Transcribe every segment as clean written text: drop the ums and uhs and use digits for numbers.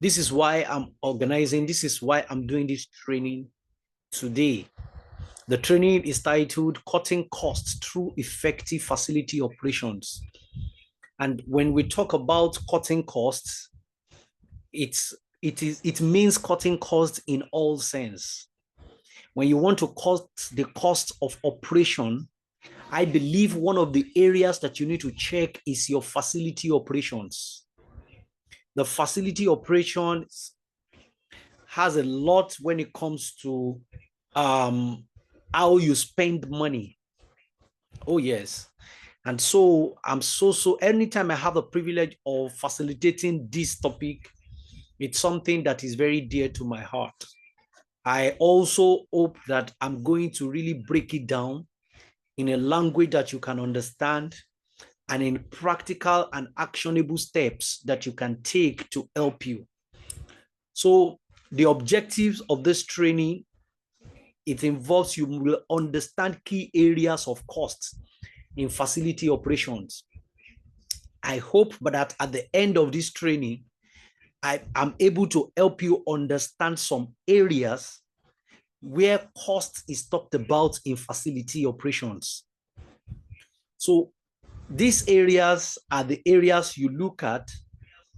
This is why I'm organizing. This is why I'm doing this training today. The training is titled Cutting Costs Through Effective Facility Operations. And when we talk about cutting costs, it means cutting costs in all sense. When you want to cut the cost of operation, I believe one of the areas that you need to check is your facility operations. The facility operations has a lot when it comes to how you spend money. Oh, yes. And so I'm so anytime I have the privilege of facilitating this topic, it's something that is very dear to my heart. I also hope that I'm going to really break it down in a language that you can understand and in practical and actionable steps that you can take to help you. So the objectives of this training, it involves you will understand key areas of costs in facility operations. I hope that at the end of this training, I am able to help you understand some areas where cost is talked about in facility operations. So these areas are the areas you look at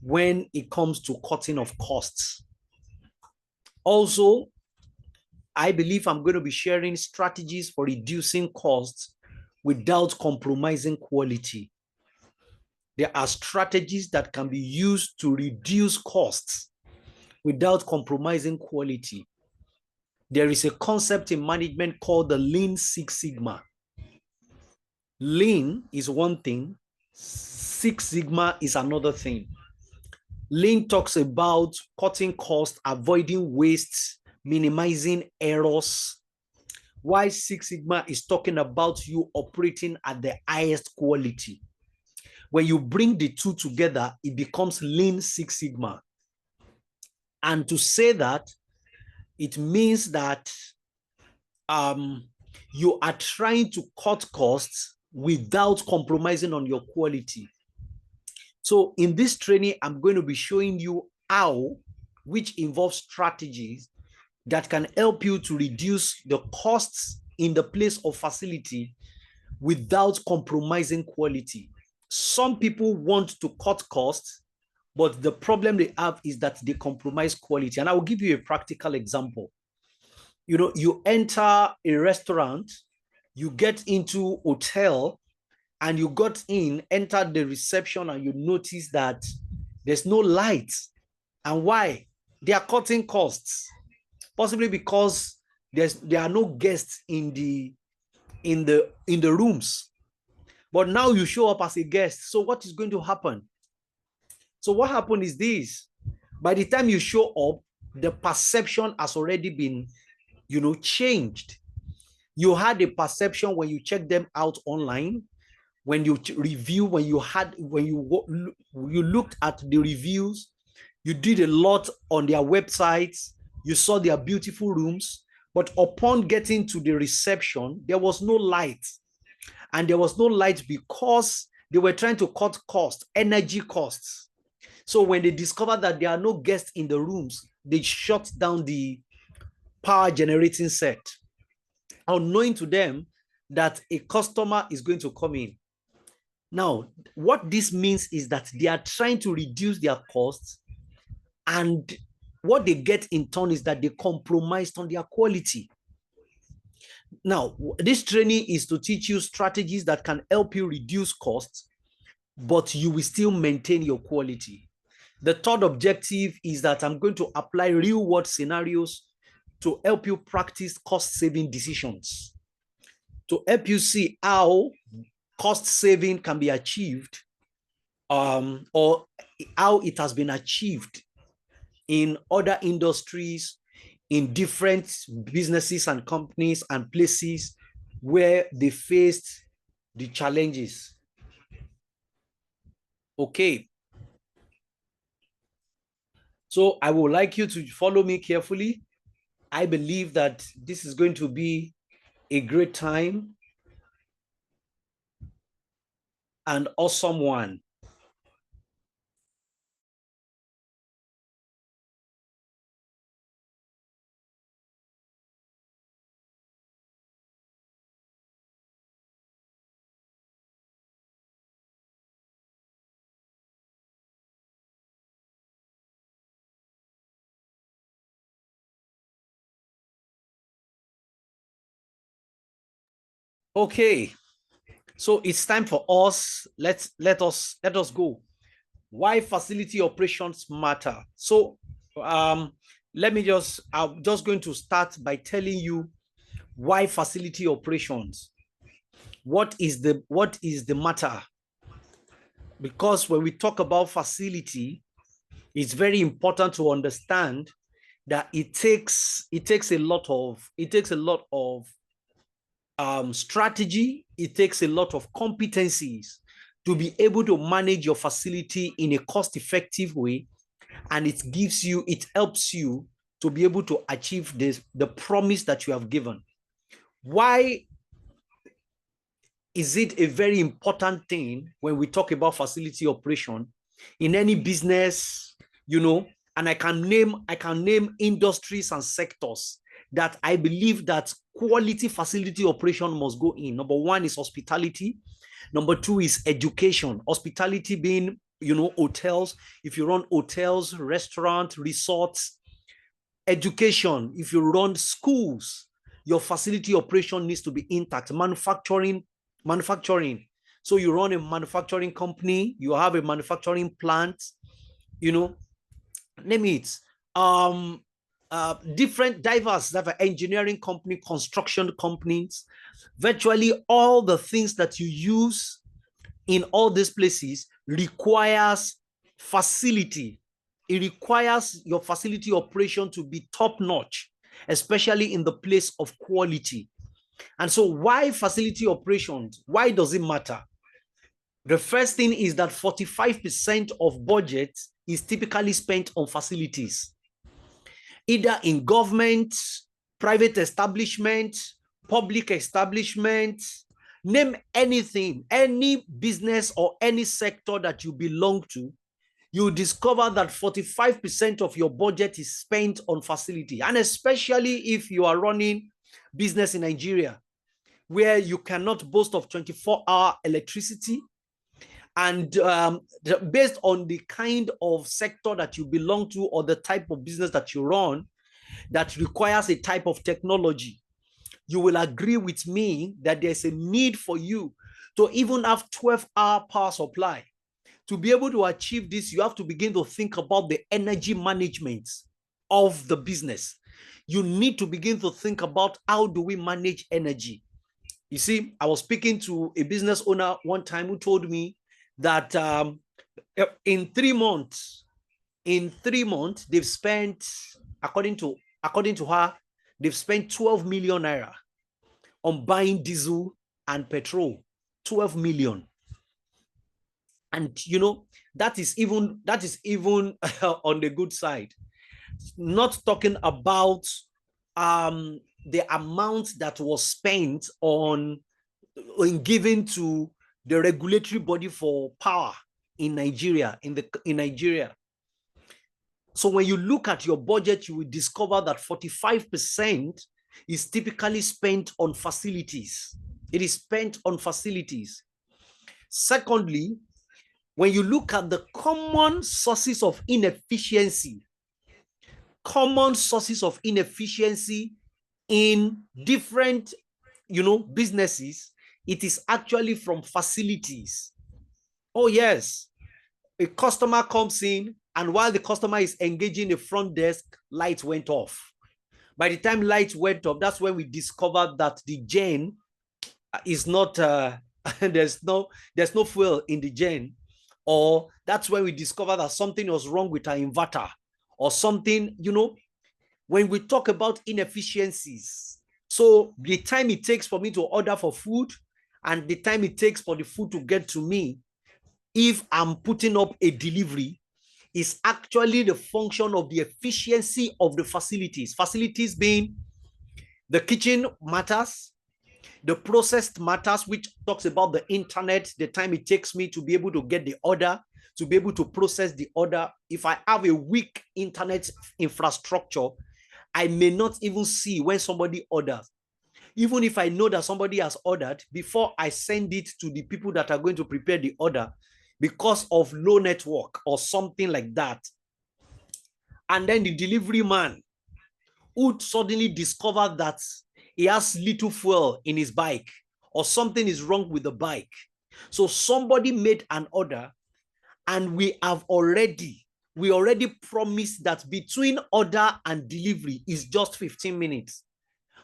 when it comes to cutting of costs. Also, I believe I'm going to be sharing strategies for reducing costs without compromising quality. There are strategies that can be used to reduce costs without compromising quality. There is a concept in management called the Lean Six Sigma. Lean is one thing, Six Sigma is another thing. Lean talks about cutting costs, avoiding wastes, minimizing errors, while Six Sigma is talking about you operating at the highest quality. When you bring the two together, it becomes Lean Six Sigma. And to say that, it means that you are trying to cut costs without compromising on your quality. So in this training, I'm going to be showing you how, which involves strategies that can help you to reduce the costs in the place of facility without compromising quality. Some people want to cut costs, but the problem they have is that they compromise quality. And I will give you a practical example. You know, you enter a restaurant, you get into hotel, and you got in, entered the reception, and you notice that there's no light. And why? They are cutting costs, possibly because there are no guests in the rooms. But now you show up as a guest. So what is going to happen? So what happened is this: by the time you show up, the perception has already been, changed. You had a perception when you checked them out online, when you review, when you looked at the reviews, you did a lot on their websites, you saw their beautiful rooms, but upon getting to the reception, there was no light. And there was no light because they were trying to cut costs, energy costs. So when they discovered that there are no guests in the rooms, they shut down the power generating set, unknowing to them that a customer is going to come in. Now, what this means is that they are trying to reduce their costs, and what they get in turn is that they compromised on their quality. Now, this training is to teach you strategies that can help you reduce costs, but you will still maintain your quality. The third objective is that I'm going to apply real world scenarios to help you practice cost saving decisions, to help you see how cost saving can be achieved, or how it has been achieved in other industries, in different businesses and companies and places where they faced the challenges. Okay. So I would like you to follow me carefully. I believe that this is going to be a great time and awesome one. Okay, so it's time for us. Let us go. Why facility operations matter. So let me I'm just going to start by telling you why facility operations. What is the matter? Because when we talk about facility, it's very important to understand that it takes a lot of strategy. It takes a lot of competencies to be able to manage your facility in a cost-effective way, and it helps you to be able to achieve the promise that you have given. Why is it a very important thing when we talk about facility operation in any business, and I can name industries and sectors that I believe that quality facility operation must go in. Number one is hospitality. Number two is education. Hospitality being, hotels. If you run hotels, restaurants, resorts. Education, if you run schools, your facility operation needs to be intact. Manufacturing. So you run a manufacturing company, you have a manufacturing plant, name it. Different diverse that are engineering company, construction companies, virtually all the things that you use in all these places requires facility. It requires your facility operation to be top notch, especially in the place of quality. And so why facility operations? Why does it matter? The first thing is that 45% of budget is typically spent on facilities, either in government, private establishment, public establishment, name anything, any business or any sector that you belong to, you discover that 45% of your budget is spent on facility. And especially if you are running business in Nigeria, where you cannot boast of 24-hour electricity, and based on the kind of sector that you belong to or the type of business that you run that requires a type of technology, you will agree with me that there's a need for you to even have 12-hour power supply. To be able to achieve this, you have to begin to think about the energy management of the business. You need to begin to think about how do we manage energy. You see, I was speaking to a business owner one time who told me that in 3 months, they've spent, according to her, they've spent 12 million naira on buying diesel and petrol. 12 million. And that is even on the good side. Not talking about the amount that was spent on giving to the regulatory body for power in Nigeria, in Nigeria. So when you look at your budget, you will discover that 45% is typically spent on facilities. It is spent on facilities. Secondly, when you look at the common sources of inefficiency in different, businesses, it is actually from facilities. Oh yes, a customer comes in, and while the customer is engaging the front desk, light went off. By the time light went off, that's when we discovered that the gen is not, there's no fuel in the gen, or that's when we discovered that something was wrong with our inverter or something, when we talk about inefficiencies. So the time it takes for me to order for food and the time it takes for the food to get to me, if I'm putting up a delivery, is actually the function of the efficiency of the facilities. Facilities being the kitchen matters, the processed matters, which talks about the internet, the time it takes me to be able to get the order, to be able to process the order. If I have a weak internet infrastructure, I may not even see when somebody orders. Even if I know that somebody has ordered, before I send it to the people that are going to prepare the order, because of low network or something like that, and then the delivery man would suddenly discover that he has little fuel in his bike, or something is wrong with the bike. So somebody made an order, and we already promised that between order and delivery is just 15 minutes.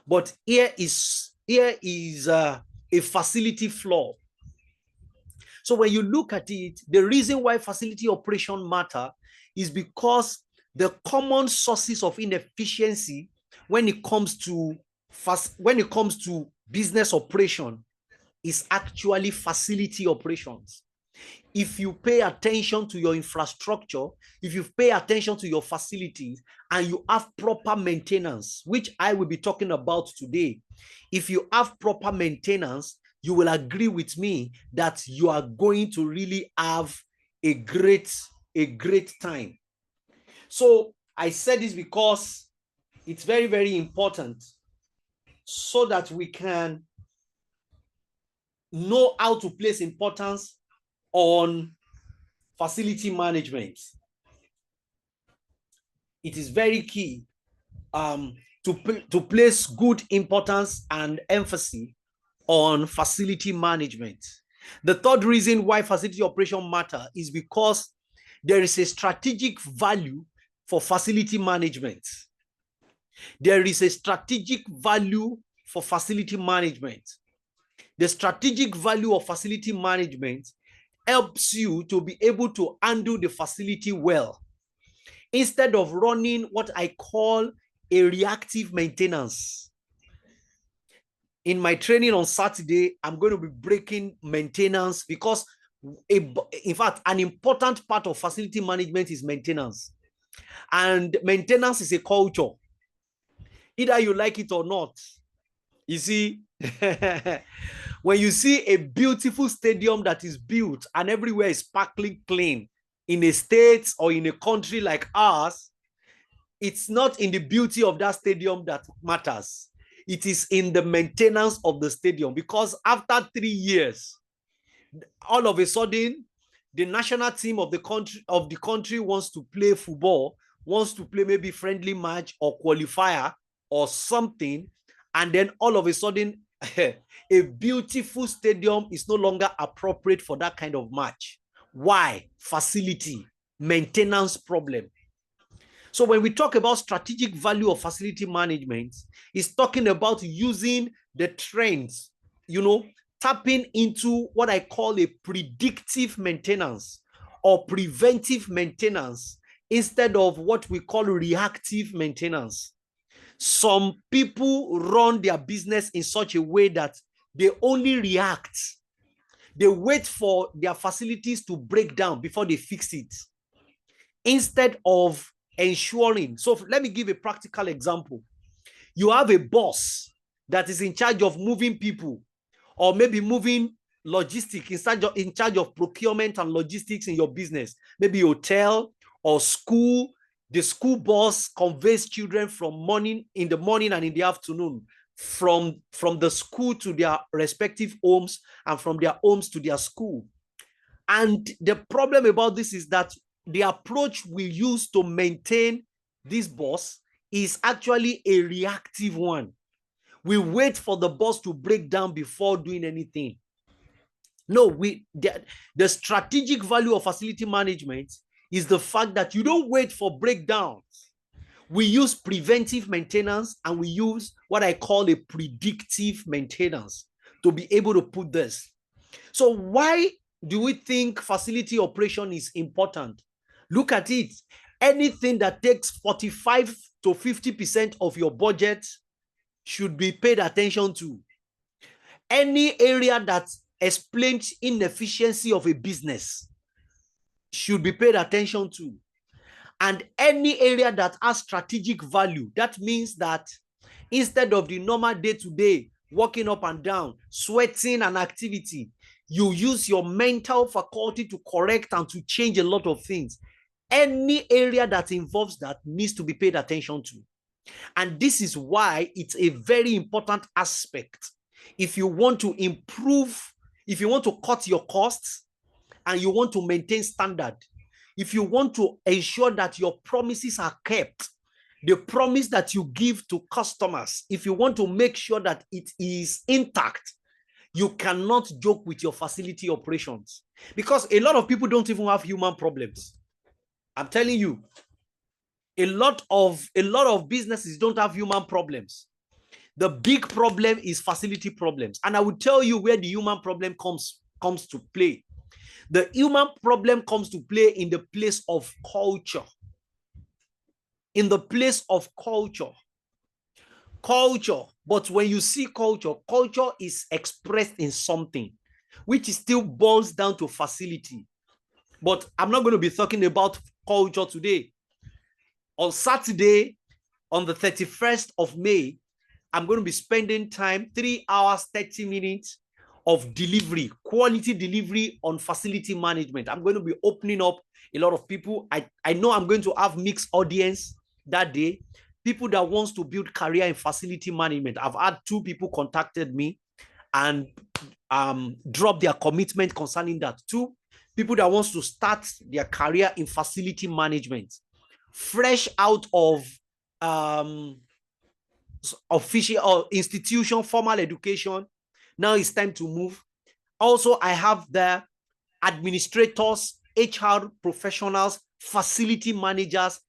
But here is a facility flaw. So when you look at it, the reason why facility operation matter is because the common sources of inefficiency when it comes to business operation is actually facility operations. If you pay attention to your infrastructure, if you pay attention to your facilities, and you have proper maintenance, which I will be talking about today, if you have proper maintenance, you will agree with me that you are going to really have a great time. So I said this because it's very, very important so that we can know how to place importance on facility management. It is very key to place good importance and emphasis on facility management. The third reason why facility operation matter is because there is a strategic value for facility management. There is a strategic value for facility management. The strategic value of facility management helps you to be able to handle the facility well, instead of running what I call a reactive maintenance. In my training on Saturday, I'm going to be breaking maintenance, because in fact, an important part of facility management is maintenance. And maintenance is a culture. Either you like it or not. You see, when you see a beautiful stadium that is built and everywhere is sparkling clean in a state or in a country like ours, it's not in the beauty of that stadium that matters. It is in the maintenance of the stadium, because after 3 years, all of a sudden, the national team of the country wants to play football, wants to play maybe friendly match or qualifier or something, and then all of a sudden, a beautiful stadium is no longer appropriate for that kind of match. Why? Facility, maintenance problem. So when we talk about strategic value of facility management, it's talking about using the trends, tapping into what I call a predictive maintenance or preventive maintenance instead of what we call reactive maintenance. Some people run their business in such a way that they only react. They wait for their facilities to break down before they fix it, instead of ensuring. So let me give a practical example. You have a boss that is in charge of moving people, or maybe moving logistics, in charge of procurement and logistics in your business, maybe hotel or school. The school bus conveys children in the morning and in the afternoon, from the school to their respective homes, and from their homes to their school. And the problem about this is that the approach we use to maintain this bus is actually a reactive one. We wait for the bus to break down before doing anything. No, the strategic value of facility management is the fact that you don't wait for breakdowns. We use preventive maintenance, and we use what I call a predictive maintenance to be able to put this. So why do we think facility operation is important? Look at it. Anything that takes 45 to 50% of your budget should be paid attention to. Any area that explains inefficiency of a business should be paid attention to. And any area that has strategic value, that means that instead of the normal day-to-day walking up and down, sweating and activity, you use your mental faculty to correct and to change a lot of things. Any area that involves that needs to be paid attention to. And this is why it's a very important aspect. If you want to improve, if you want to cut your costs, and you want to maintain standard, if you want to ensure that your promises are kept, the promise that you give to customers, if you want to make sure that it is intact, You cannot joke with your facility operations because a lot of people don't even have human problems. I'm telling you, a lot of businesses don't have human problems. The big problem is facility problems. And I will tell you where the human problem comes to play. The human problem comes to play in the place of culture. In the place of culture. Culture. But when you see culture, culture is expressed in something, which still boils down to facility. But I'm not going to be talking about culture today. On Saturday, on the 31st of May, I'm going to be spending time, 3 hours, 30 minutes of delivery, quality delivery on facility management. I'm going to be opening up a lot of people. I know I'm going to have mixed audience that day. People that wants to build career in facility management. I've had 2 people contacted me and drop their commitment concerning that. 2 people that wants to start their career in facility management, fresh out of official or institution, formal education. Now it's time to move. Also, I have the administrators, HR professionals, facility managers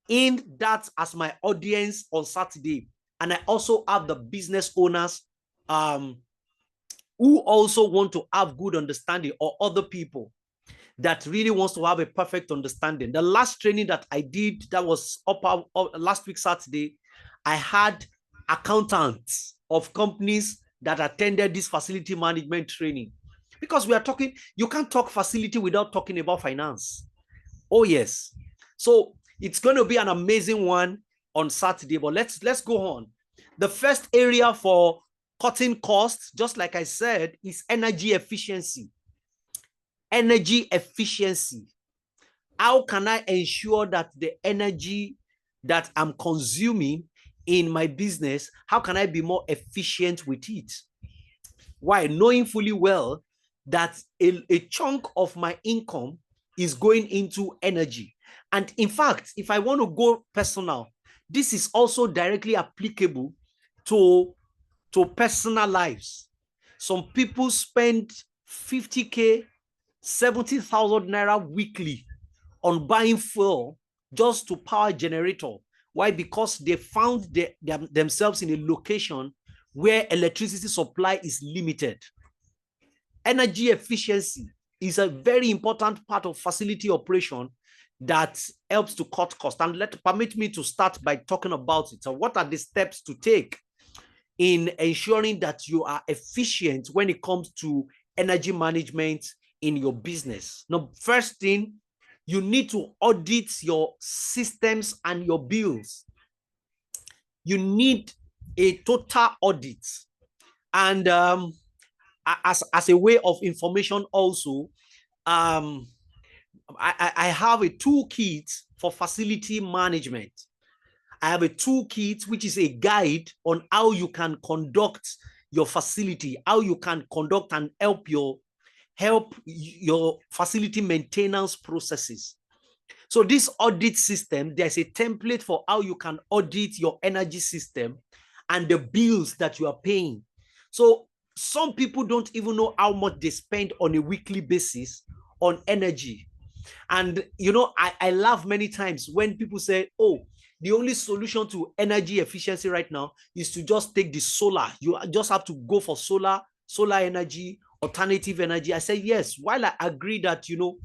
in that as my audience on Saturday. And I also have the business owners who also want to have good understanding, or other people that really wants to have a perfect understanding. The last training that I did, that was up last week Saturday, I had accountants of companies that attended this facility management training. Because we are talking, you can't talk facility without talking about finance. Oh yes. So it's going to be an amazing one on Saturday, but let's go on. The first area for cutting costs, just like I said, is energy efficiency. Energy efficiency. How can I ensure that the energy that I'm consuming in my business, how can I be more efficient with it? Why? Knowing fully well that a chunk of my income is going into energy. And in fact, if I want to go personal, this is also directly applicable to personal lives. Some people spend 50K, 70,000 naira weekly on buying fuel just to power a generator. Why? Because they found themselves in a location where electricity supply is limited. Energy efficiency is a very important part of facility operation that helps to cut cost. And permit me to start by talking about it. So what are the steps to take in ensuring that you are efficient when it comes to energy management in your business? Now, first thing, you need to audit your systems and your bills. You need a total audit. And as a way of information also, I have a toolkit for facility management. I have a toolkit, which is a guide on how you can conduct your facility, how you can conduct and help your facility maintenance processes. So this audit system, there's a template for how you can audit your energy system and the bills that you are paying. So some people don't even know how much they spend on a weekly basis on energy. And, you know, I laugh many times when people say, oh, the only solution to energy efficiency right now is to just take the solar. You just have to go for solar energy, alternative energy. I say, yes, while I agree that, you know,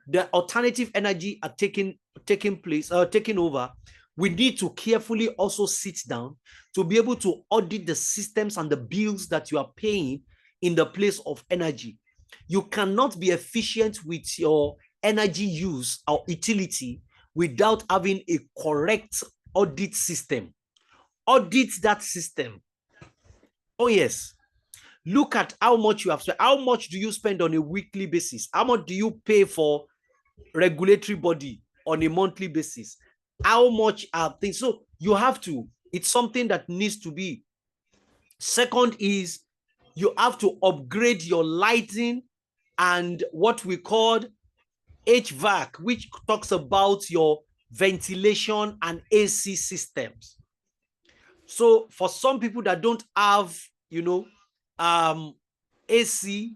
the alternative energy are taking over, we need to carefully also sit down to be able to audit the systems and the bills that you are paying in the place of energy. You cannot be efficient with your energy use or utility without having a correct audit system. Audit that system. Oh yes. Look at how much you have spent. How much do you spend on a weekly basis? How much do you pay for regulatory body on a monthly basis? How much are things? So you have to, it's something that needs to be. Second is you have to upgrade your lighting and what we call HVAC, which talks about your ventilation and AC systems. So for some people that don't have, you know, AC.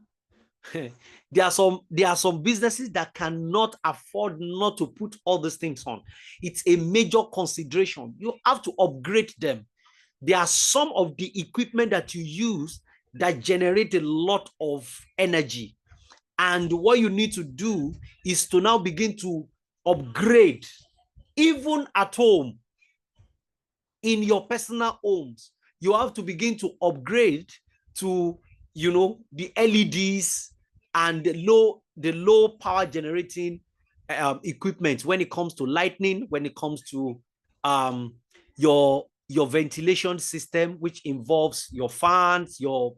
There are some businesses that cannot afford not to put all these things on. It's a major consideration. You have to upgrade them. There are some of the equipment that you use that generate a lot of energy. And what you need to do is to now begin to upgrade, even at home, in your personal homes. You have to begin to upgrade to, the LEDs and the low power generating equipment when it comes to lighting, when it comes to your ventilation system, which involves your fans, your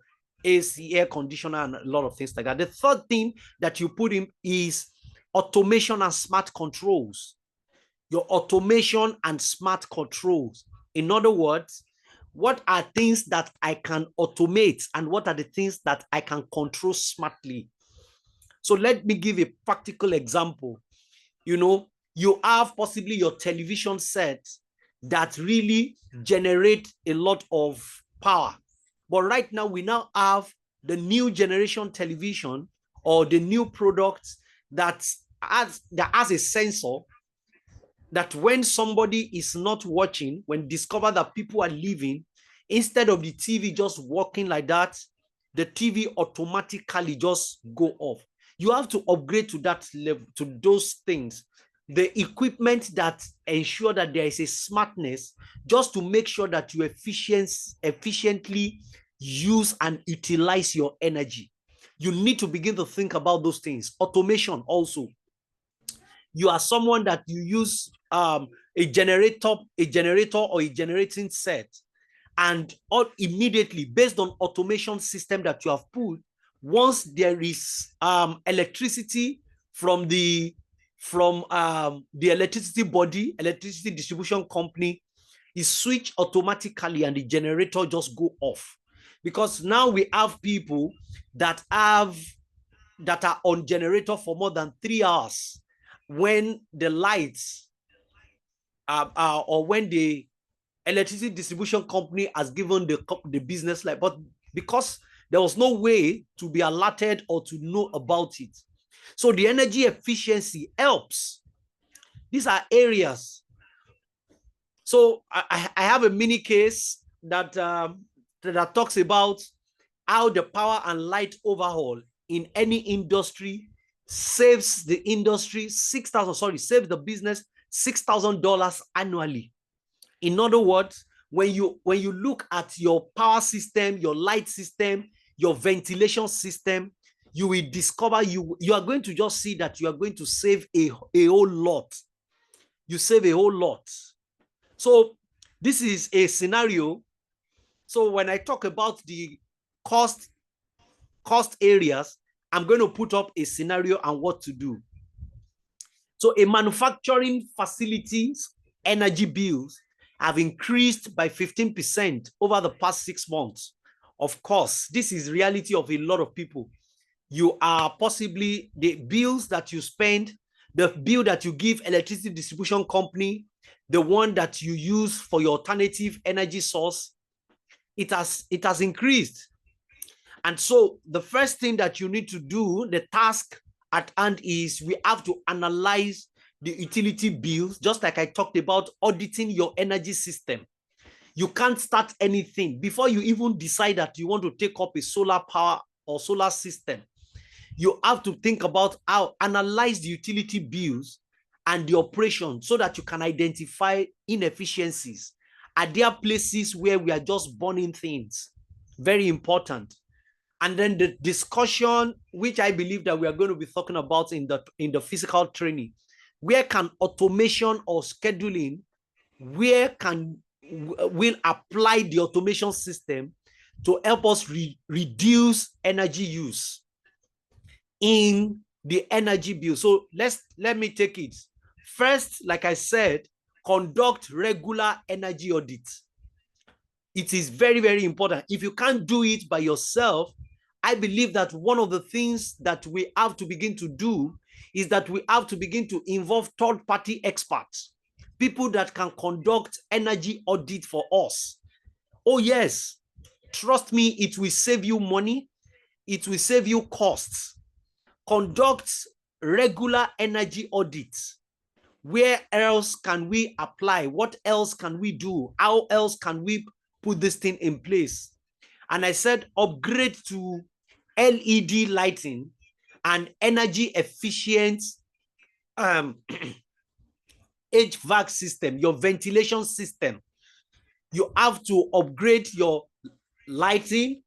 AC, air conditioner, and a lot of things like that. The third thing that you put in is automation and smart controls. Your automation and smart controls. In other words, what are things that I can automate and what are the things that I can control smartly? So let me give a practical example. You have possibly your television set that really generate a lot of power. But right now, we now have the new generation television or the new product that has a sensor that when somebody is not watching, when discover that people are leaving, instead of the TV just working like that, the TV automatically just go off. You have to upgrade to that level, to those things. The equipment that ensure that there is a smartness, just to make sure that you efficiently use and utilize your energy. You need to begin to think about those things. Automation also. You are someone that you use a generator or a generating set, and immediately, based on automation system that you have put, once there is electricity from the electricity body, electricity distribution company, is switched automatically and the generator just go off. Because now we have people that are on generator for more than 3 hours when the lights or when the electricity distribution company has given the business light, but because there was no way to be alerted or to know about it. So the energy efficiency helps. These are areas. So I have a mini case that talks about how the power and light overhaul in any industry saves the industry saves the business $6,000 annually. In other words, when you look at your power system, your light system, your ventilation system, you will discover you are going to just see that you are going to save a whole lot. You save a whole lot. So this is a scenario. So when I talk about the cost areas, I'm going to put up a scenario and what to do. So a manufacturing facility's energy bills have increased by 15% over the past 6 months. Of course, this is reality of a lot of people. You are possibly the bills that you spend, the bill that you give electricity distribution company, the one that you use for your alternative energy source, it has increased. And so the first thing that you need to do, the task at hand, is we have to analyze the utility bills, just like I talked about auditing your energy system. You can't start anything before you even decide that you want to take up a solar power or solar system. You have to think about how analyze the utility bills and the operation so that you can identify inefficiencies. Are there places where we are just burning things? Very important. And then the discussion, which I believe that we are going to be talking about in the physical training, where can automation or scheduling, where will apply the automation system to help us reduce energy use in the energy bill. So let me take it. First, like I said, conduct regular energy audits. It is very, very important. If you can't do it by yourself, I believe that one of the things that we have to begin to do is that we have to begin to involve third-party experts, people that can conduct energy audit for us. Oh yes, trust me, it will save you money. It will save you costs. Conduct regular energy audits. Where else can we apply? What else can we do? How else can we put this thing in place? And I said, upgrade to LED lighting and energy efficient HVAC system, your ventilation system. You have to upgrade your lighting.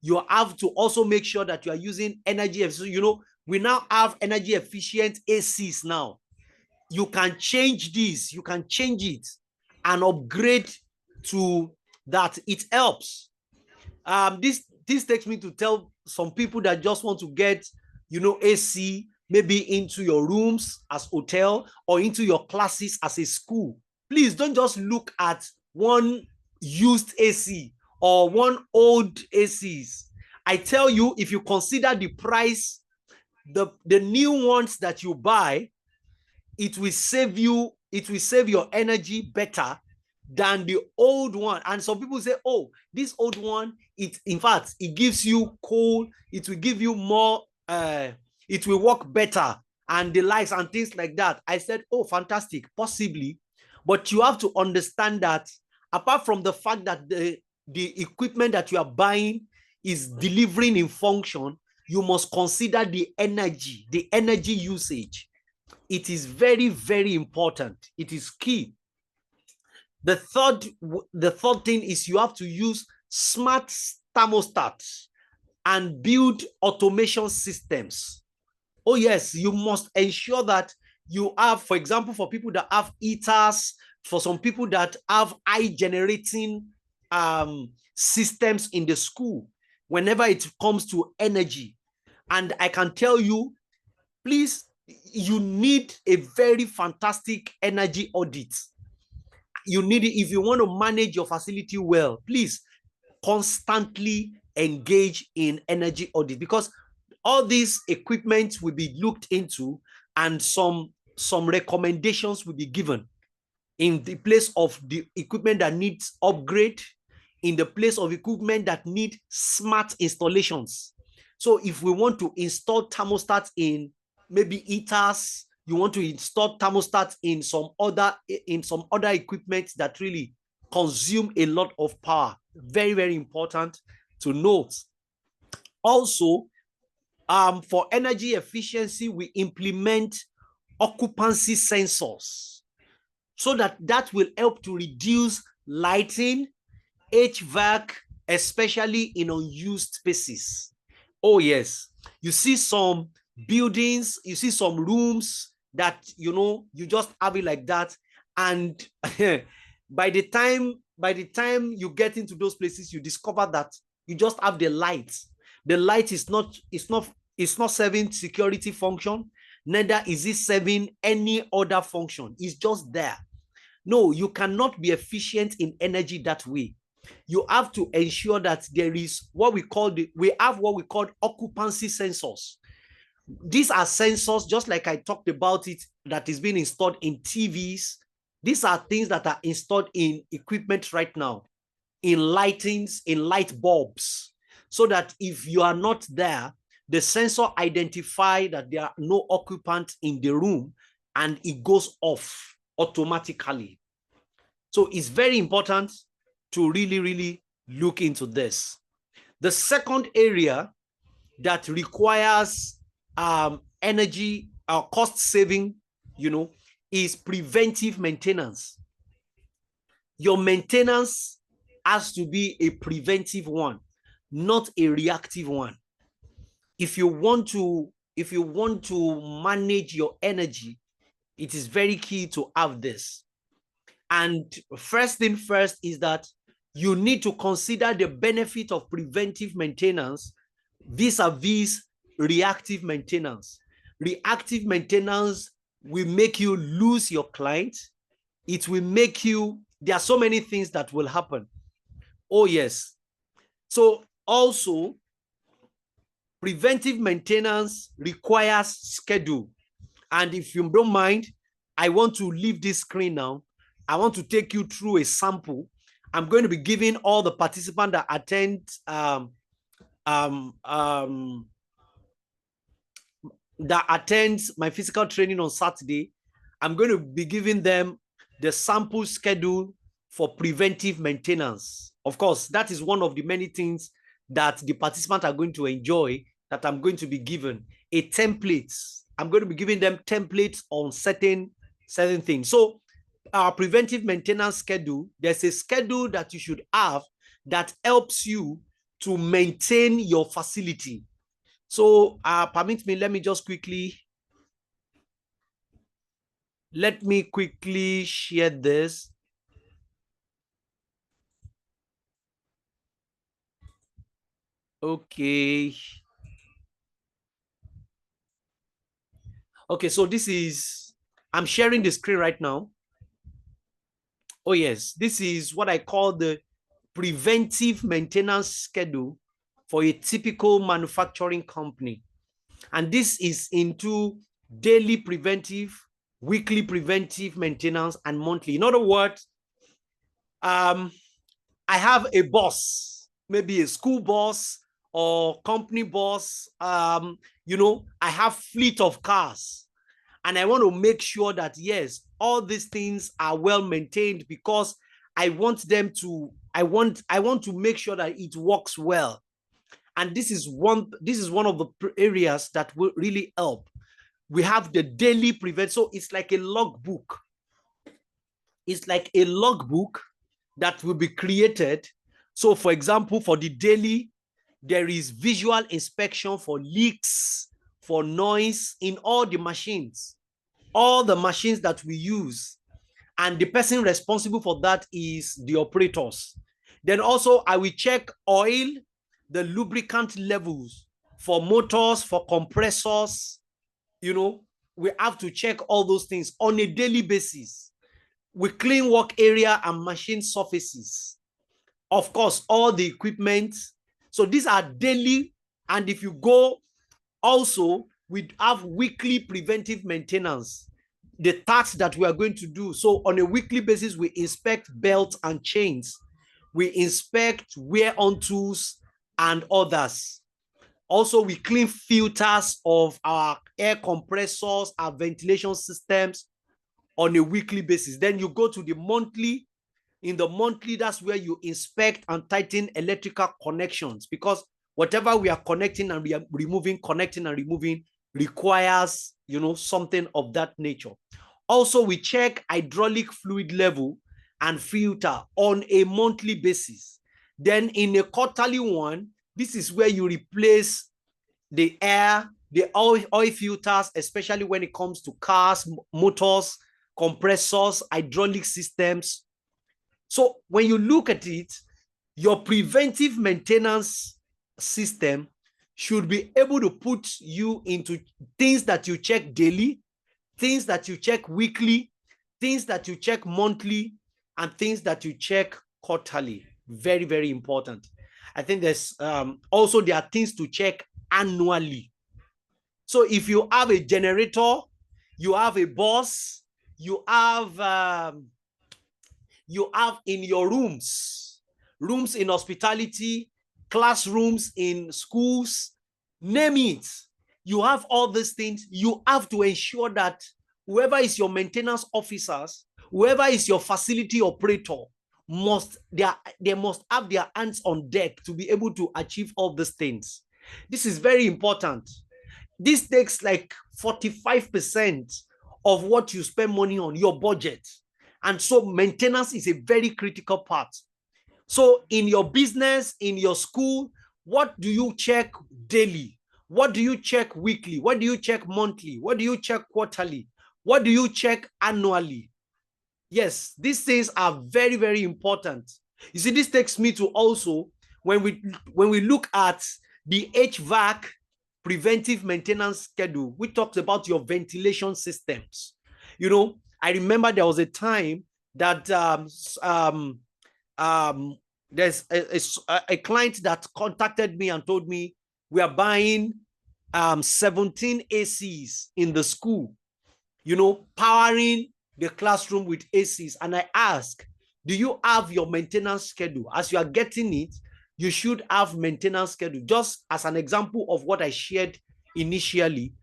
You have to also make sure that you are using energy. You know, we now have energy efficient ACs now. You can change this, you can change it and upgrade to that. It helps. This takes me to tell some people that just want to get, you know, AC maybe into your rooms as hotel or into your classes as a school. Please don't just look at one used AC or one old ACs. I tell you, if you consider the price, the new ones that you buy, it will save you, it will save your energy better than the old one. And some people say, oh, this old one, it in fact, it gives you cold, it will give you more, it will work better and the likes and things like that. I said, oh, fantastic, possibly. But you have to understand that apart from the fact that the equipment that you are buying is delivering in function, you must consider the energy usage. It is very, very important. It is key. The third thing is you have to use smart thermostats and build automation systems. Oh yes, you must ensure that you have, for example, for people that have heaters, for some people that have high generating systems in the school, whenever it comes to energy. And I can tell you, please, you need a very fantastic energy audit. You need it if you want to manage your facility well. Please constantly engage in energy audit, because all these equipment will be looked into and some recommendations will be given in the place of the equipment that needs upgrade, in the place of equipment that need smart installations. So if we want to install thermostats in maybe heaters, you want to install thermostats in some other equipment that really consume a lot of power. Very, very important to note. Also, for energy efficiency, we implement occupancy sensors so that will help to reduce lighting, HVAC, especially in unused spaces. Oh yes, you see some buildings, you see some rooms that, you know, you just have it like that, and by the time you get into those places, you discover that you just have the light. The light is not serving security function, neither is it serving any other function. It's just there. No, you cannot be efficient in energy that way. You have to ensure that there is what we call occupancy sensors. These are sensors, just like I talked about it, that is being installed in TVs. These are things that are installed in equipment right now, in lightings, in light bulbs, so that if you are not there, the sensor identifies that there are no occupants in the room and it goes off automatically. So it's very important to really, really look into this. The second area that requires energy cost saving, you know, is preventive maintenance. Your maintenance has to be a preventive one, not a reactive one. If you want to manage your energy, it is very key to have this. And first thing first is that you need to consider the benefit of preventive maintenance vis-a-vis reactive maintenance. Reactive maintenance will make you lose your client. It will make you, there are so many things that will happen. Oh yes. So also, preventive maintenance requires schedule. And if you don't mind, I want to leave this screen now. I want to take you through a sample. I'm going to be giving all the participants that attend um, um, that attends my physical training on Saturday, I'm going to be giving them the sample schedule for preventive maintenance. Of course, that is one of the many things that the participants are going to enjoy, that I'm going to be given a template. I'm going to be giving them templates on certain things. So our preventive maintenance schedule, there's a schedule that you should have that helps you to maintain your facility. So permit me, let me quickly share this. Okay. Okay, so I'm sharing the screen right now. Oh yes, this is what I call the preventive maintenance schedule for a typical manufacturing company. And this is into daily preventive, weekly preventive maintenance, and monthly. In other words, I have a boss, maybe a school boss or company boss. I have fleet of cars, and I want to make sure that, yes, all these things are well maintained, because I want to make sure that it works well. And this is one of the areas that will really help. We have the daily prevent. So it's like a logbook. It's like a logbook that will be created. So for example, for the daily, there is visual inspection for leaks, for noise in all the machines that we use. And the person responsible for that is the operators. Then also I will check oil, the lubricant levels for motors, for compressors. We have to check all those things on a daily basis. We clean work area and machine surfaces. Of course, all the equipment. So these are daily. And if you go also, we have weekly preventive maintenance, the tasks that we are going to do. So on a weekly basis, we inspect belts and chains. We inspect wear-on tools and others. Also, we clean filters of our air compressors, our ventilation systems on a weekly basis. Then you go to the monthly. In the monthly, that's where you inspect and tighten electrical connections, because whatever we are connecting and we are removing, connecting and removing requires, something of that nature. Also, we check hydraulic fluid level and filter on a monthly basis. Then in a quarterly one, this is where you replace the oil filters, especially when it comes to cars, motors, compressors, hydraulic systems. So when you look at it, your preventive maintenance system should be able to put you into things that you check daily, things that you check weekly, things that you check monthly, and things that you check quarterly. Very, very important. I think there's also there are things to check annually. So if you have a generator, you have a bus, you have in your rooms in hospitality, classrooms in schools, name it. You have all these things. You have to ensure that whoever is your maintenance officers, whoever is your facility operator, they must have their hands on deck to be able to achieve all these things. This is very important. This takes like 45% of what you spend money on, your budget. And so maintenance is a very critical part. So in your business, in your school, what do you check daily? What do you check weekly? What do you check monthly? What do you check quarterly? What do you check annually? Yes, these things are very, very important. You see, this takes me to also, when we look at the HVAC preventive maintenance schedule, which talks about your ventilation systems. I remember there was a time that there's a client that contacted me and told me, we are buying 17 ACs in the school, powering the classroom with ACs. And I asked, do you have your maintenance schedule? As you are getting it, you should have maintenance schedule. Just as an example of what I shared initially,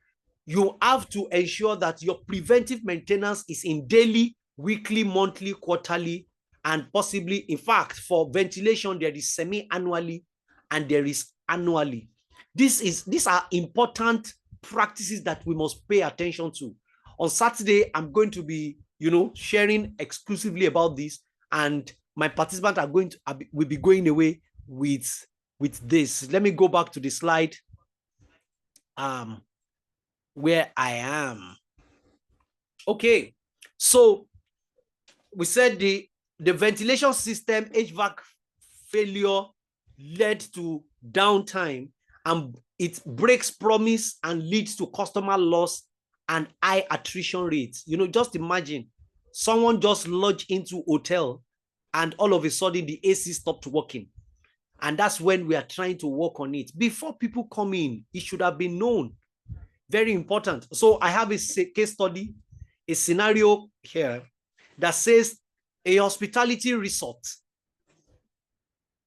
you have to ensure that your preventive maintenance is in daily, weekly, monthly, quarterly, and possibly, in fact, for ventilation, there is semi-annually and there is annually. These are important practices that we must pay attention to. On Saturday, I'm going to be, sharing exclusively about this, and my participants will be going away with this. Let me go back to the slide where I am. Okay, so we said the ventilation system HVAC failure led to downtime, and it breaks promise and leads to customer loss and high attrition rates. Just imagine someone just lodged into hotel and all of a sudden the AC stopped working. And that's when we are trying to work on it. Before people come in, it should have been known. Very important. So I have a case study, a scenario here that says a hospitality resort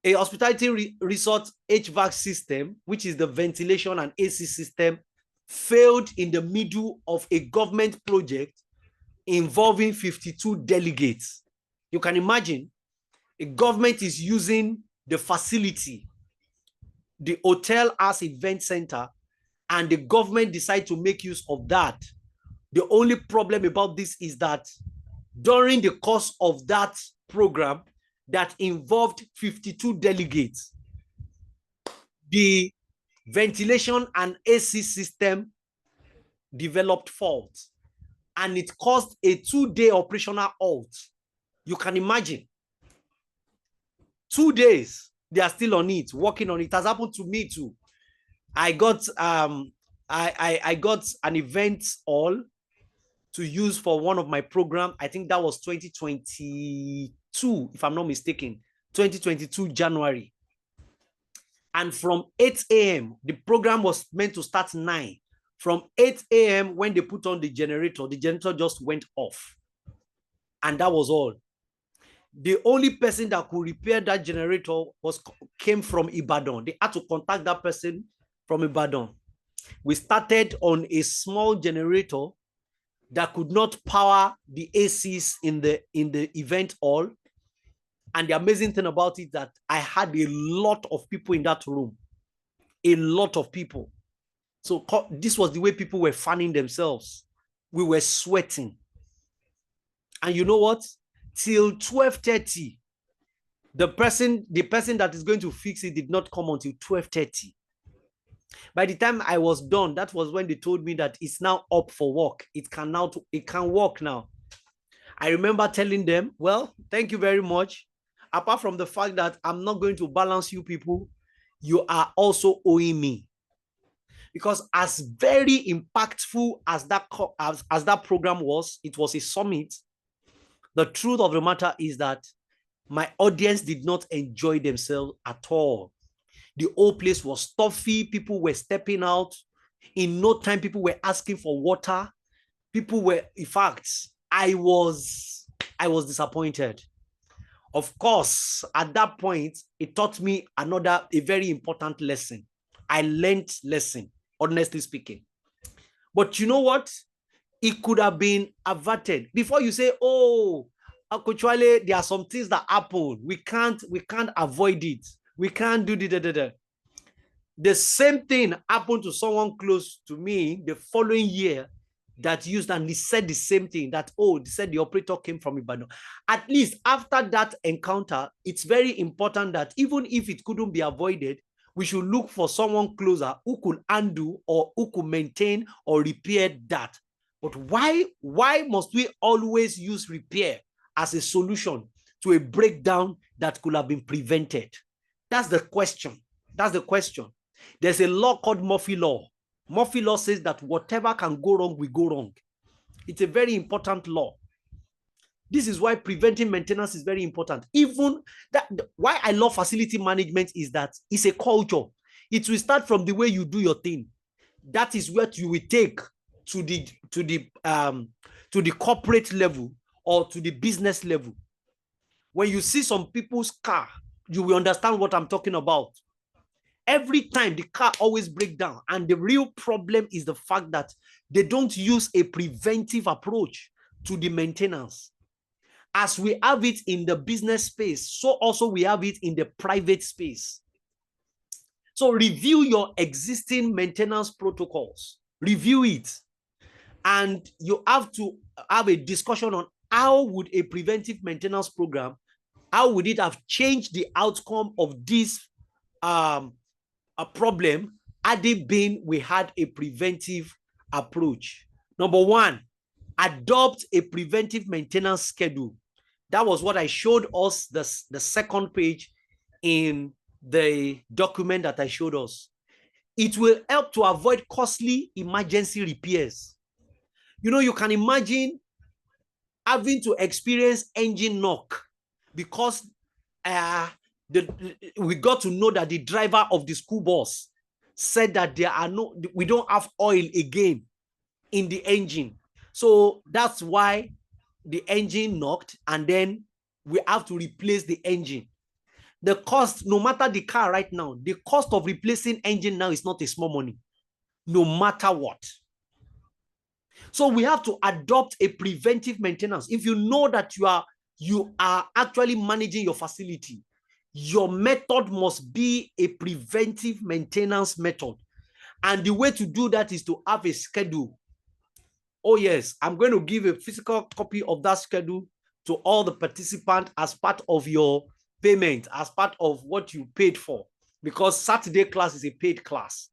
HVAC system, which is the ventilation and AC system, failed in the middle of a government project involving 52 delegates. You can imagine a government is using the facility, the hotel as event center, and the government decide to make use of that. The only problem about this is that during the course of that program that involved 52 delegates, the ventilation and AC system developed faults, and it caused a 2-day operational halt. You can imagine. 2 days, they are still on it, working on it. It has happened to me too. I got I got an event hall to use for one of my programs. I think that was 2022, if I'm not mistaken, 2022 January. And from 8 a.m., the program was meant to start 9. From 8 a.m., when they put on the generator just went off. And that was all. The only person that could repair that generator came from Ibadan. They had to contact that person from Ibadan. We started on a small generator that could not power the ACs in the event hall. And the amazing thing about it that I had a lot of people in that room. A lot of people. So this was the way people were fanning themselves. We were sweating. And you know what? Till 12:30, the person that is going to fix it did not come until 12:30. By the time I was done, that was when they told me that it's now up for work. It can work now. I remember telling them, well, thank you very much. Apart from the fact that I'm not going to balance you people, you are also owing me. Because as very impactful as that program was, it was a summit. The truth of the matter is that my audience did not enjoy themselves at all. The whole place was stuffy. People were stepping out. In no time, people were asking for water. People were, in fact, I was disappointed. Of course, at that point, it taught me a very important lesson. I learned lesson, honestly speaking. But you know what? It could have been averted. Before you say, oh, actually, there are some things that happen. We can't avoid it. We can't do the. The same thing happened to someone close to me the following year that used, and he said the same thing, that, oh, they said the operator came from Ibadan. At least after that encounter, it's very important that even if it couldn't be avoided, we should look for someone closer who could undo or who could maintain or repair that. But why must we always use repair as a solution to a breakdown that could have been prevented? That's the question. That's the question. There's a law called Murphy Law. Murphy Law says that whatever can go wrong will go wrong. It's a very important law. This is why preventive maintenance is very important. Even that, why I love facility management is that it's a culture. It will start from the way you do your thing. That is what you will take to the corporate level or to the business level. When you see some people's car, you will understand what I'm talking about. Every time the car always breaks down, and the real problem is the fact that they don't use a preventive approach to the maintenance. As we have it in the business space, so also we have it in the private space. So review your existing maintenance protocols, review it, and you have to have a discussion on how would a preventive maintenance program, how would it have changed the outcome of this a problem had it been we had a preventive approach. Number one, adopt a preventive maintenance schedule. That was what I showed us, the second page in the document that I showed us. It will help to avoid costly emergency repairs. You know, you can imagine having to experience engine knock because we got to know that the driver of the school bus said that we don't have oil again in the engine. So that's why the engine knocked, and then we have to replace the engine. The cost, no matter the car right now, the cost of replacing engine now is not a small money, no matter what. So we have to adopt a preventive maintenance. If you know that you are actually managing your facility, your method must be a preventive maintenance method. And the way to do that is to have a schedule. Oh yes, I'm going to give a physical copy of that schedule to all the participants as part of your payment, as part of what you paid for, because Saturday class is a paid class.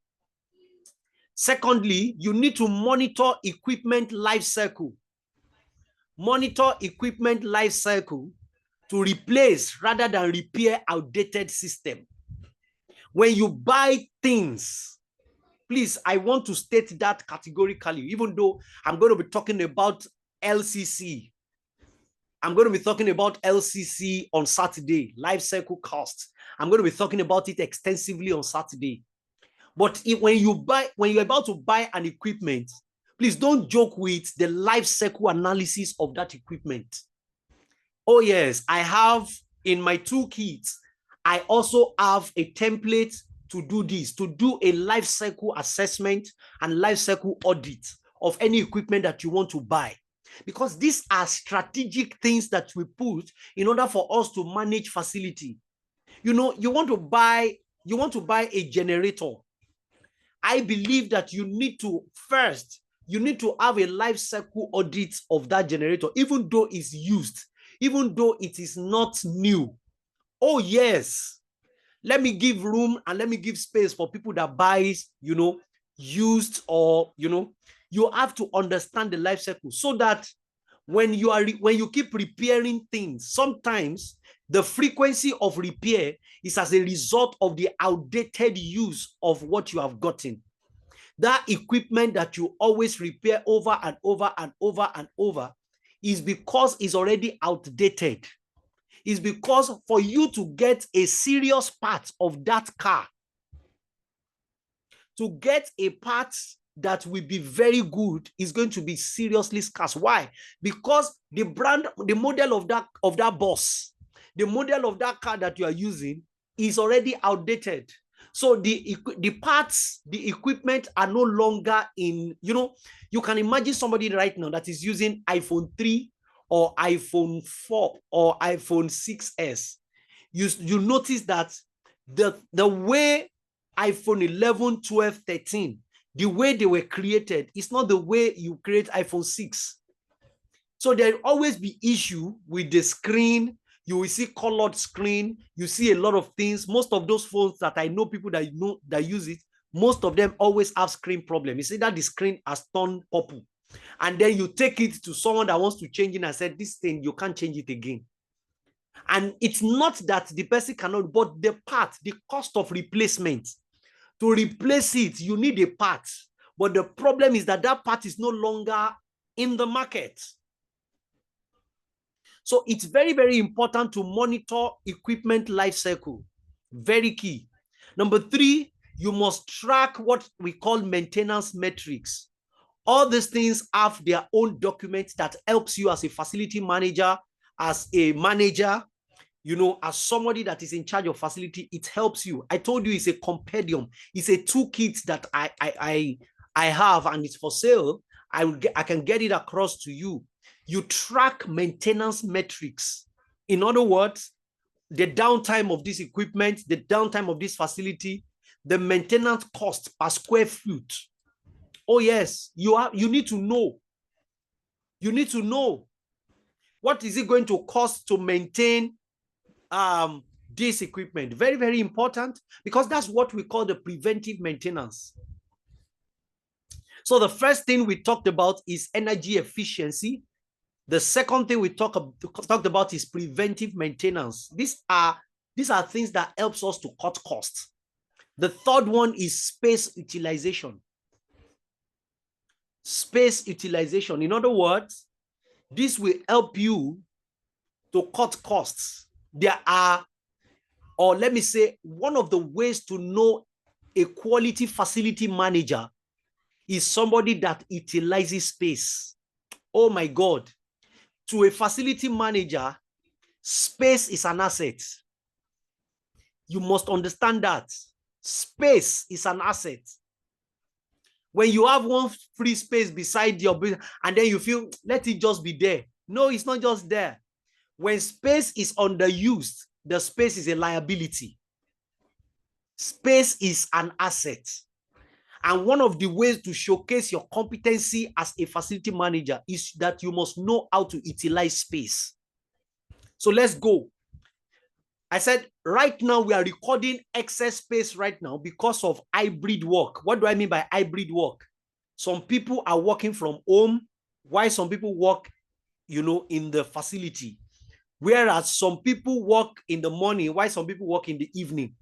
Secondly, you need to monitor equipment life cycle. Monitor equipment life cycle to replace rather than repair outdated system. When you buy things, please, I want to state that categorically, even though I'm going to be talking about LCC. I'm going to be talking about LCC on Saturday, life cycle costs. I'm going to be talking about it extensively on Saturday. But when you're about to buy an equipment, please don't joke with the life cycle analysis of that equipment. Oh yes, I have in my toolkit, I also have a template to do this, to do a life cycle assessment and life cycle audit of any equipment that you want to buy. Because these are strategic things that we put in order for us to manage facility. You know, you want to buy a generator. I believe that you need to have a life cycle audit of that generator, even though it's used, even though it is not new. Oh yes, let me give room and let me give space for people that buys, used, or, you have to understand the life cycle so that when you keep repairing things, sometimes the frequency of repair is as a result of the outdated use of what you have gotten. That equipment that you always repair over and over and over and over is because it's already outdated. It's because for you to get a serious part of that car, to get a part that will be very good is going to be seriously scarce. Why? Because the model of that bus, the model of that car that you are using is already outdated. So the parts, the equipment are no longer in, you can imagine somebody right now that is using iPhone 3 or iPhone 4 or iPhone 6S. You notice that the way iPhone 11, 12, 13, the way they were created is not the way you create iPhone 6. So there will always be issue with the screen. You will see colored screen. You see a lot of things. Most of those phones that I know people that use it, most of them always have screen problem. You see that the screen has turned purple. And then you take it to someone that wants to change it and said, this thing, you can't change it again. And it's not that the person cannot, but the part, the cost of replacement, to replace it, you need a part. But the problem is that part is no longer in the market. So it's very, very important to monitor equipment life cycle. Very key. Number 3, you must track what we call maintenance metrics. All these things have their own documents that helps you as a facility manager, as a manager, you know, as somebody that is in charge of facility, it helps you. I told you it's a compendium. It's a toolkit that I have, and it's for sale. I can get it across to you. You track maintenance metrics. In other words, the downtime of this equipment, the downtime of this facility, the maintenance cost per square foot. Oh yes, you need to know. You need to know what is it going to cost to maintain this equipment. Very, very important, because that's what we call the preventive maintenance. So the first thing we talked about is energy efficiency. The second thing we talked about is preventive maintenance. These are things that helps us to cut costs. The third one is space utilization. Space utilization. In other words, this will help you to cut costs. There are, or let me say, one of the ways to know a quality facility manager is somebody that utilizes space. Oh my God. To a facility manager, space is an asset. You must understand that. Space is an asset. When you have one free space beside your building and then you feel, let it just be there. No, it's not just there. When space is underused, the space is a liability. Space is an asset. And one of the ways to showcase your competency as a facility manager is that you must know how to utilize space. So let's go. I said, right now we are recording excess space right now because of hybrid work. What do I mean by hybrid work? Some people are working from home, while some people work, you know, in the facility. Whereas some people work in the morning, while some people work in the evening.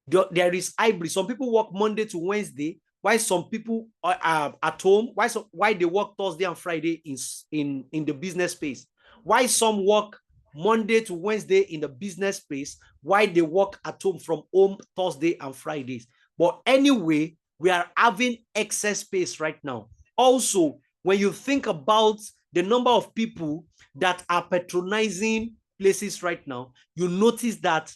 There is hybrid. Some people work Monday to Wednesday, while some people are at home, why they work Thursday and Friday in the business space. Why some work Monday to Wednesday in the business space, why they work at home from home Thursday and Fridays. But anyway, we are having excess space right now. Also, when you think about the number of people that are patronizing places right now, you notice that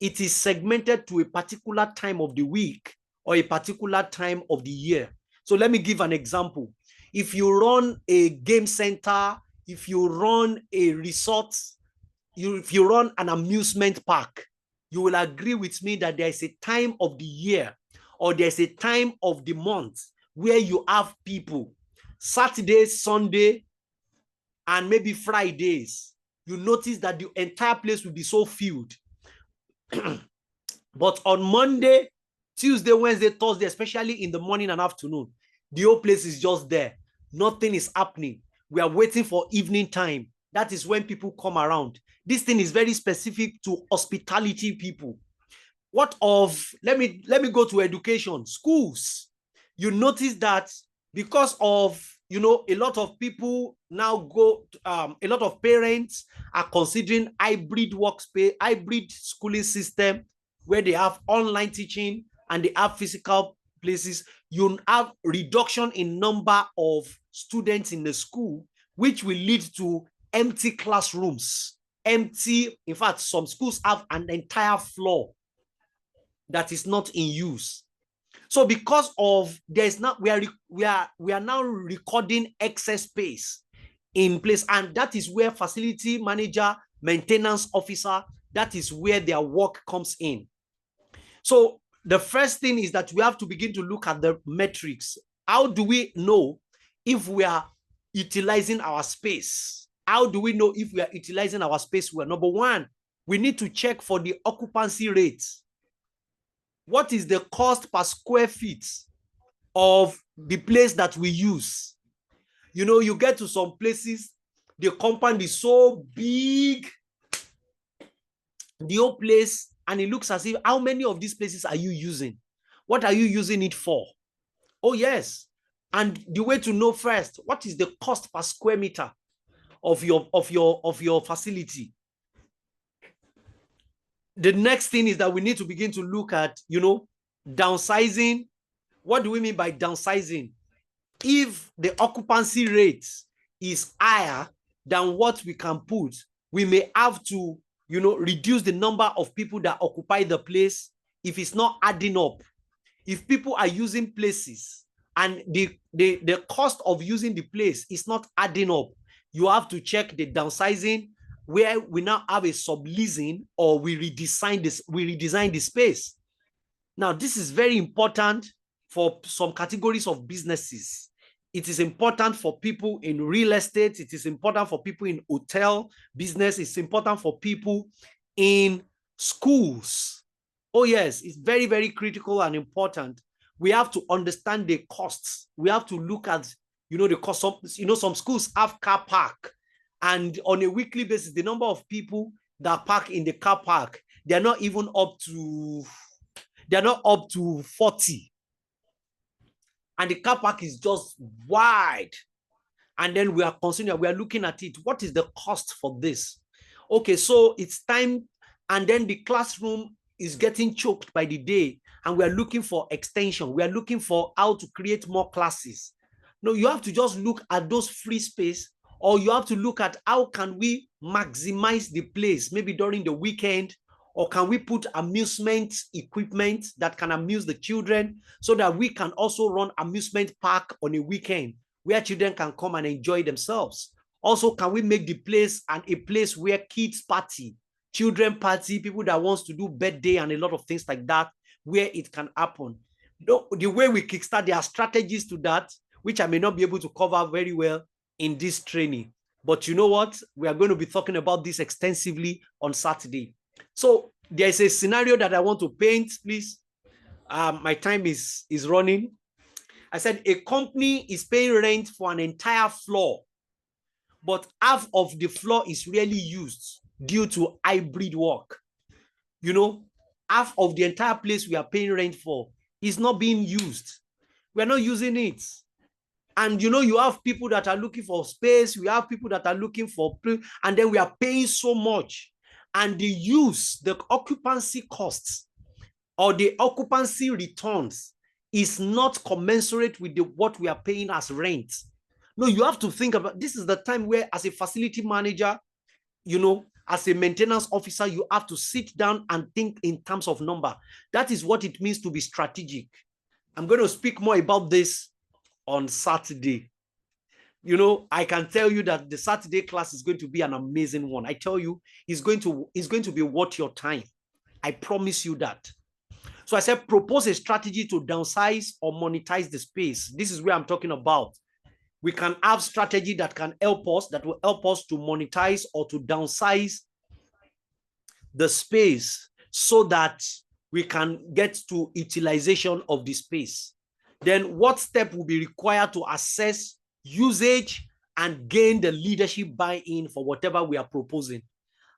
it is segmented to a particular time of the week or a particular time of the year. So let me give an example. If you run a game center, if you run a resort, if you run an amusement park, you will agree with me that there is a time of the year or there's a time of the month where you have people. Saturday, Sunday, and maybe Fridays, you notice that the entire place will be so filled. But on Monday, Tuesday, Wednesday, Thursday, especially in the morning and afternoon, the whole place is just there. Nothing is happening. We are waiting for evening time. That is when people come around. This thing is very specific to hospitality people. What of, let me go to education, schools. You notice that because of, you know, a lot of people now go, a lot of parents are considering hybrid workspace, hybrid schooling system, where they have online teaching and they have physical places. You have reduction in number of students in the school, which will lead to empty classrooms. Empty, in fact, some schools have an entire floor that is not in use. So because of there's not, we are now recording excess space in place, and that is where facility manager, maintenance officer, that is where their work comes in. So the first thing is that we have to begin to look at the metrics. How do we know if we are utilizing our space? How do we know if we are utilizing our space well? Number one, we need to check for the occupancy rate. What is the cost per square feet of the place that we use? You know, you get to some places, the compound is so big, the whole place, and it looks as if, how many of these places are you using? What are you using it for? Oh, yes. And the way to know first, what is the cost per square meter of your facility? The next thing is that we need to begin to look at, you know, downsizing. What do we mean by downsizing? If the occupancy rate is higher than what we can put, we may have to reduce the number of people that occupy the place if it's not adding up. If people are using places and the cost of using the place is not adding up, you have to check the downsizing, where we now have a subleasing, or we redesign the space. Now, this is very important for some categories of businesses. It is important for people in real estate. It is important for people in hotel business. It's important for people in schools. Oh yes, it's very, very critical and important. We have to understand the costs. We have to look at, the cost of, some schools have car park, and on a weekly basis, the number of people that park in the car park, they're not up to 40. And the car park is just wide. And then we are looking at it. What is the cost for this? Okay, so it's time. And then the classroom is getting choked by the day, and we are looking for extension. We are looking for how to create more classes. No, you have to just look at those free space, or you have to look at how can we maximize the place, maybe during the weekend, or can we put amusement equipment that can amuse the children, so that we can also run amusement park on a weekend where children can come and enjoy themselves. Also, can we make the place a place where kids party, children party, people that wants to do birthday and a lot of things like that, where it can happen. The way we kickstart, there are strategies to that, which I may not be able to cover very well in this training. But you know what? We are going to be talking about this extensively on Saturday. So there's a scenario that I want to paint, please. My time is running. I said a company is paying rent for an entire floor, but half of the floor is rarely used due to hybrid work. Half of the entire place we are paying rent for is not being used. We're not using it. And you have people that are looking for space. We have people that are looking for, and then we are paying so much. And the occupancy costs or the occupancy returns is not commensurate with what we are paying as rent. No, you have to think about, this is the time where, as a facility manager, as a maintenance officer, you have to sit down and think in terms of number. That is what it means to be strategic. I'm going to speak more about this on Saturday. I can tell you that the Saturday class is going to be an amazing one. I tell you, it's going to be worth your time. I promise you that. So I said, propose a strategy to downsize or monetize the space. This is where I'm talking about. We can have strategy that will help us to monetize or to downsize the space, so that we can get to utilization of the space. Then what step will be required to assess usage and gain the leadership buy-in for whatever we are proposing?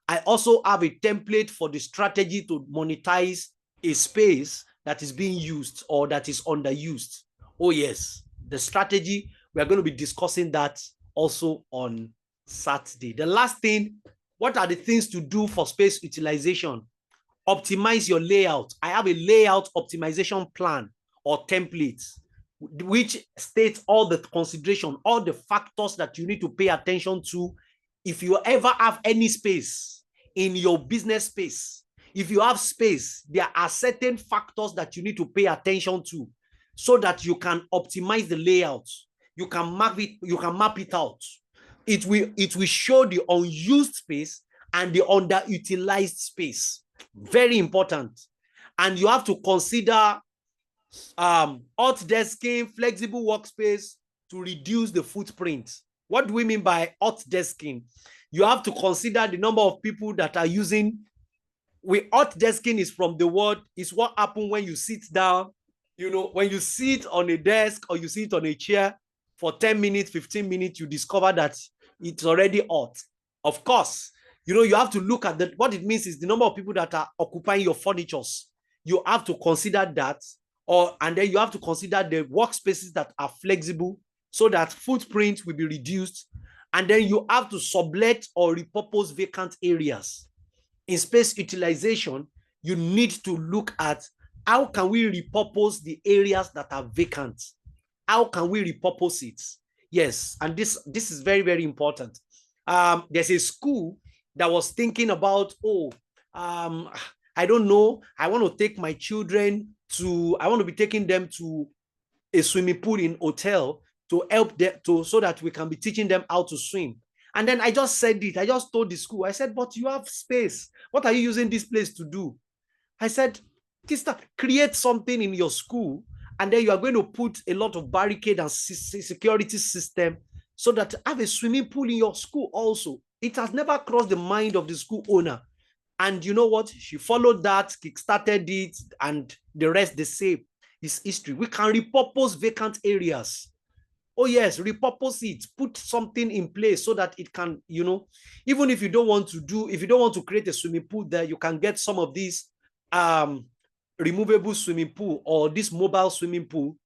I also have a template for the strategy to monetize a space that is being used or that is underused. Oh yes, the strategy, we are going to be discussing that also on Saturday. The last thing, what are the things to do for space utilization? Optimize your layout. I have a layout optimization plan or template, which states all the consideration, all the factors that you need to pay attention to. If you ever have any space in your business space, if you have space, there are certain factors that you need to pay attention to, so that you can optimize the layout. You can map it out. It will show the unused space and the underutilized space. Very important. And you have to consider hot desking, flexible workspace to reduce the footprint. What do we mean by hot desking? You have to consider the number of people that are using. Hot desking is from the word, is what happens when you sit down, when you sit on a desk or you sit on a chair for 10 minutes, 15 minutes, you discover that it's already hot. Of course, you have to look at what it means is the number of people that are occupying your furnitures. You have to consider that, and then you have to consider the workspaces that are flexible, so that footprint will be reduced. And then you have to sublet or repurpose vacant areas. In space utilization, you need to look at how can we repurpose the areas that are vacant. How can we repurpose it? Yes, and this is very, very important. There's a school that was thinking about, oh, I don't know, I want to take my children to, I want to be taking them to a swimming pool in hotel to help them so that we can be teaching them how to swim. And then I just said it. I just told the school, I said, but you have space. What are you using this place to do? I said, create something in your school, and then you are going to put a lot of barricade and security system so that have a swimming pool in your school also. It has never crossed the mind of the school owner. And you know what? She followed that, kickstarted it, and the rest they say is history. We can repurpose vacant areas. Oh yes, repurpose it, put something in place so that it can, you know, even if you don't want to create a swimming pool there, you can get some of these removable swimming pool or this mobile swimming pool,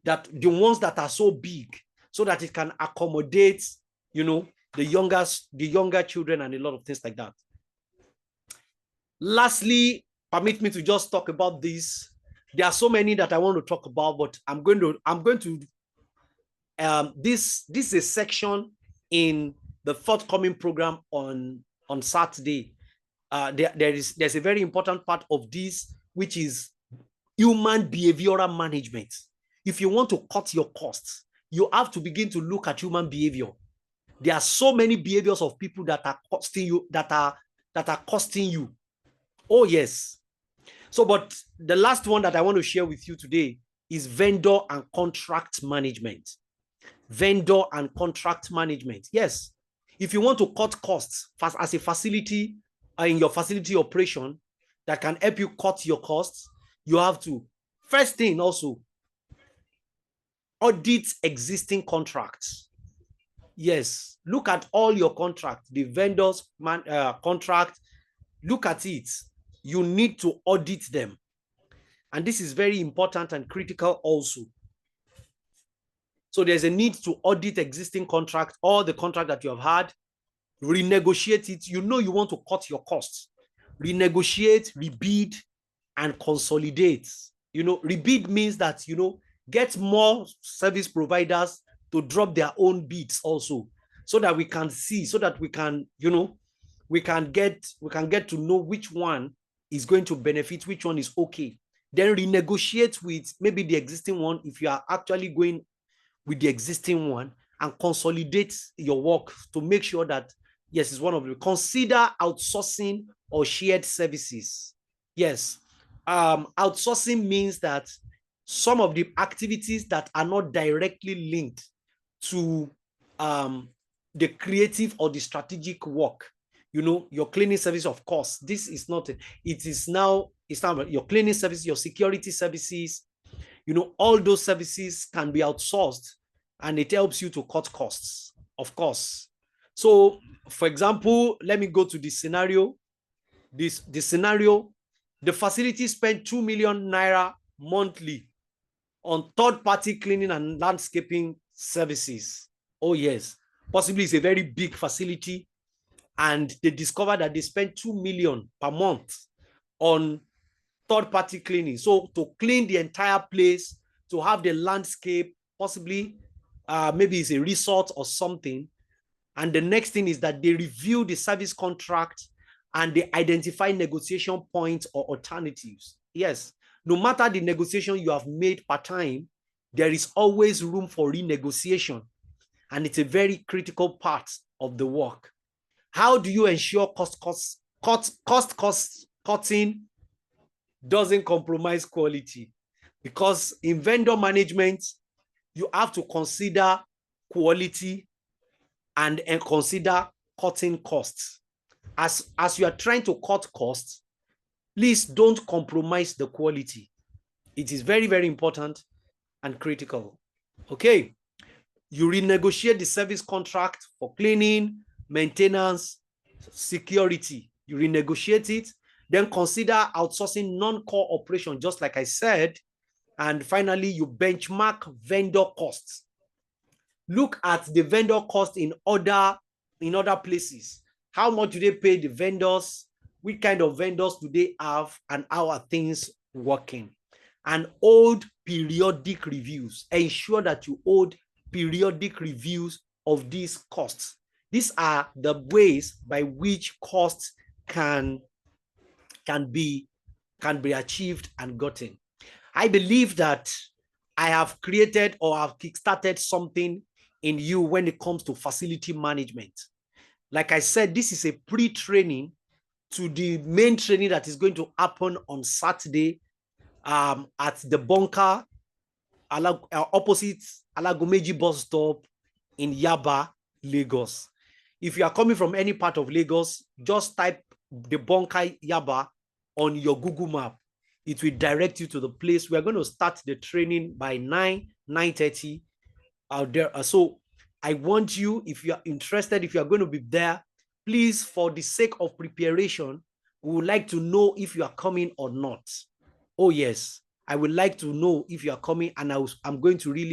that the ones that are so big, so that it can accommodate, you know, the younger children and a lot of things like that. Lastly, permit me to just talk about this. There are so many that I want to talk about, but I'm going to this is a section in the forthcoming program on Saturday. There's a very important part of this, which is human behavioral management. If you want to cut your costs, you have to begin to look at human behavior. There are so many behaviors of people that are costing you, that are costing you. Oh yes. So, but the last one that I want to share with you today is vendor and contract management. Vendor and contract management. Yes. If you want to cut costs as a facility in your facility operation that can help you cut your costs, you have to, first thing also, audit existing contracts. Yes. Look at all your contracts, the vendors contract, look at it. You need to audit them. And this is very important and critical also. So there's a need to audit existing contracts, all the contract that you have had, renegotiate it. You know you want to cut your costs. Renegotiate, rebid, and consolidate. You know, rebid means that, you know, get more service providers to drop their own bids also, so that we can see, so that we can, you know, we can get to know which one is going to benefit, which one is okay. Then renegotiate with maybe the existing one if you are actually going with the existing one, and consolidate your work to make sure that, yes, it's one of the, consider outsourcing or shared services. Yes. Outsourcing means that some of the activities that are not directly linked to the creative or the strategic work, you know, your cleaning service, of course, this is not, it is now, it's not your cleaning service, your security services, you know, all those services can be outsourced, and it helps you to cut costs, of course. So, for example, let me go to this scenario. The scenario, the facility spent 2 million naira monthly on third-party cleaning and landscaping services. Oh yes, possibly it's a very big facility, and they discovered that they spent 2 million per month on third-party cleaning. So to clean the entire place, to have the landscape, possibly maybe it's a resort or something. And the next thing is that they review the service contract and they identify negotiation points or alternatives. Yes, no matter the negotiation you have made per time, there is always room for renegotiation. And it's a very critical part of the work. How do you ensure cost cutting doesn't compromise quality? Because in vendor management, you have to consider quality and consider cutting costs. As you are trying to cut costs, please don't compromise the quality. It is very, very important and critical. Okay, you renegotiate the service contract for cleaning, maintenance, security. You renegotiate it, then consider outsourcing non-core operation, just like I said. And finally, you benchmark vendor costs. Look at the vendor cost in other places. How much do they pay the vendors? Which kind of vendors do they have? And how are things working? And hold periodic reviews. Ensure that you hold periodic reviews of these costs. These are the ways by which costs can be achieved and gotten. I believe that I have created or have kickstarted something in you when it comes to facility management. Like I said, this is a pre-training to the main training that is going to happen on Saturday at the bunker opposite Alagomeji bus stop in Yaba, Lagos. If you are coming from any part of Lagos, just type the bunker Yaba on your Google map. It will direct you to the place. We're going to start the training by 9:30 out there. So I want you, if you are interested, if you are going to be there, please, for the sake of preparation, we would like to know if you are coming or not. Oh yes, I would like to know if you are coming, and I'm going to really